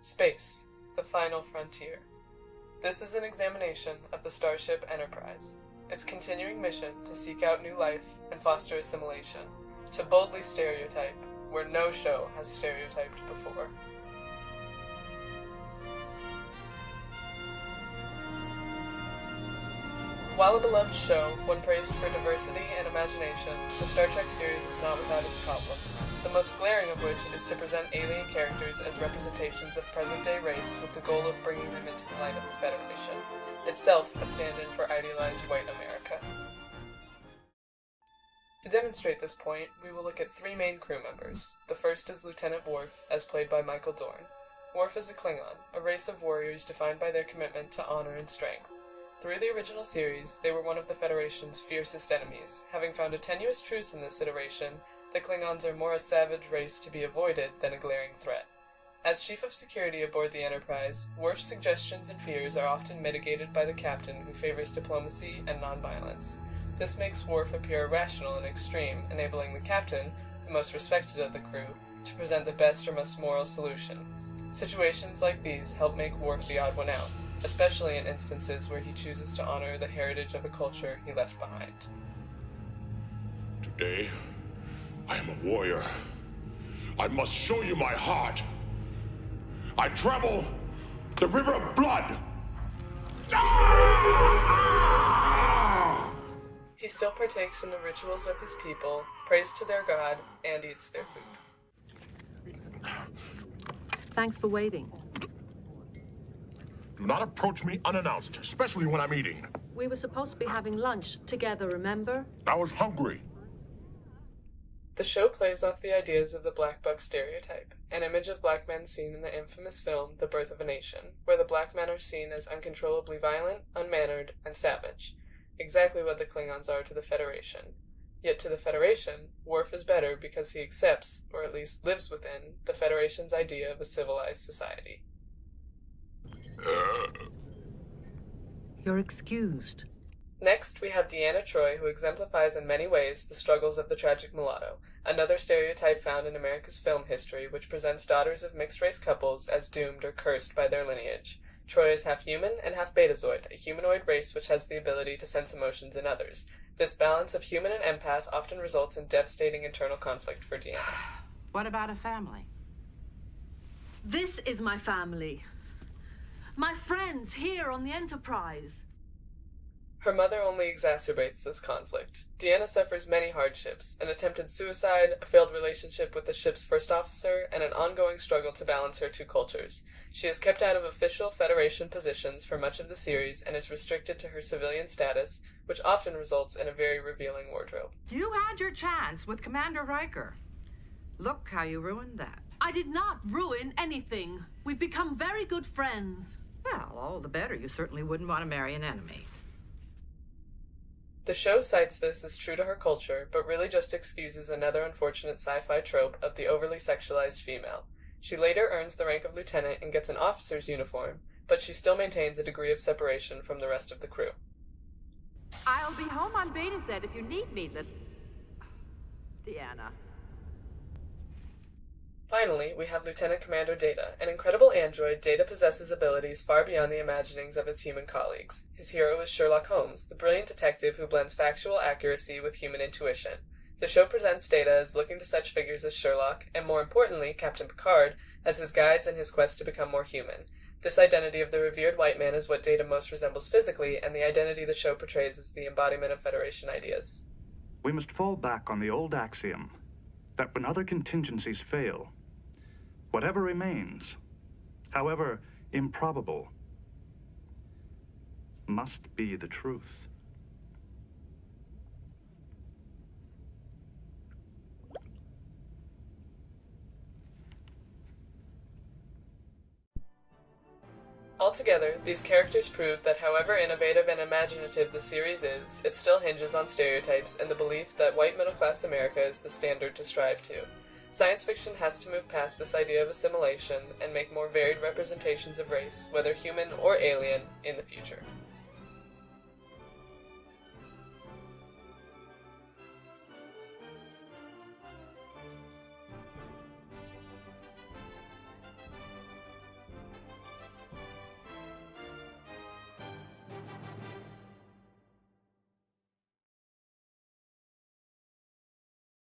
Space, the final frontier. This is an examination of the Starship Enterprise, its continuing mission to seek out new life and foster assimilation, to boldly stereotype where no show has stereotyped before. While a beloved show, one praised for diversity and imagination, the Star Trek series is not without its problems, the most glaring of which is to present alien characters as representations of present-day race with the goal of bringing them into the light of the Federation, itself a stand-in for idealized white America. To demonstrate this point, we will look at three main crew members. The first is Lieutenant Worf, as played by Michael Dorn. Worf is a Klingon, a race of warriors defined by their commitment to honor and strength. Through the original series, they were one of the Federation's fiercest enemies. Having found a tenuous truce in this iteration, the Klingons are more a savage race to be avoided than a glaring threat. As Chief of Security aboard the Enterprise, Worf's suggestions and fears are often mitigated by the captain, who favors diplomacy and nonviolence. This makes Worf appear irrational and extreme, enabling the captain, the most respected of the crew, to present the best or most moral solution. Situations like these help make Worf the odd one out, especially in instances where he chooses to honor the heritage of a culture he left behind. Today, I am a warrior. I must show you my heart. I travel the river of blood. He still partakes in the rituals of his people, prays to their god, and eats their food. Thanks for waiting. Do not approach me unannounced, especially when I'm eating. We were supposed to be having lunch together, remember? I was hungry. The show plays off the ideas of the black buck stereotype, an image of black men seen in the infamous film The Birth of a Nation, where the black men are seen as uncontrollably violent, unmannered, and savage. Exactly what the Klingons are to the Federation. Yet to the Federation, Worf is better because he accepts, or at least lives within, the Federation's idea of a civilized society. You're excused. Next, we have Deanna Troi, who exemplifies in many ways the struggles of the tragic mulatto, another stereotype found in America's film history which presents daughters of mixed-race couples as doomed or cursed by their lineage. Troi is half human and half betazoid, a humanoid race which has the ability to sense emotions in others. This balance of human and empath often results in devastating internal conflict for Deanna. What about a family? This is my family. My friends here on the Enterprise. Her mother only exacerbates this conflict. Deanna suffers many hardships, an attempted suicide, a failed relationship with the ship's first officer, and an ongoing struggle to balance her two cultures. She is kept out of official Federation positions for much of the series and is restricted to her civilian status, which often results in a very revealing wardrobe. You had your chance with Commander Riker. Look how you ruined that. I did not ruin anything. We've become very good friends. Well, all the better. You certainly wouldn't want to marry an enemy. The show cites this as true to her culture, but really just excuses another unfortunate sci-fi trope of the overly sexualized female. She later earns the rank of lieutenant and gets an officer's uniform, but she still maintains a degree of separation from the rest of the crew. I'll be home on Beta Set if you need me, Deanna. Finally, we have Lieutenant Commander Data. An incredible android, Data possesses abilities far beyond the imaginings of his human colleagues. His hero is Sherlock Holmes, the brilliant detective who blends factual accuracy with human intuition. The show presents Data as looking to such figures as Sherlock, and more importantly, Captain Picard, as his guides in his quest to become more human. This identity of the revered white man is what Data most resembles physically, and the identity the show portrays is the embodiment of Federation ideas. We must fall back on the old axiom that when other contingencies fail, whatever remains, however improbable, must be the truth. Altogether, these characters prove that however innovative and imaginative the series is, it still hinges on stereotypes and the belief that white middle-class America is the standard to strive to. Science fiction has to move past this idea of assimilation and make more varied representations of race, whether human or alien, in the future.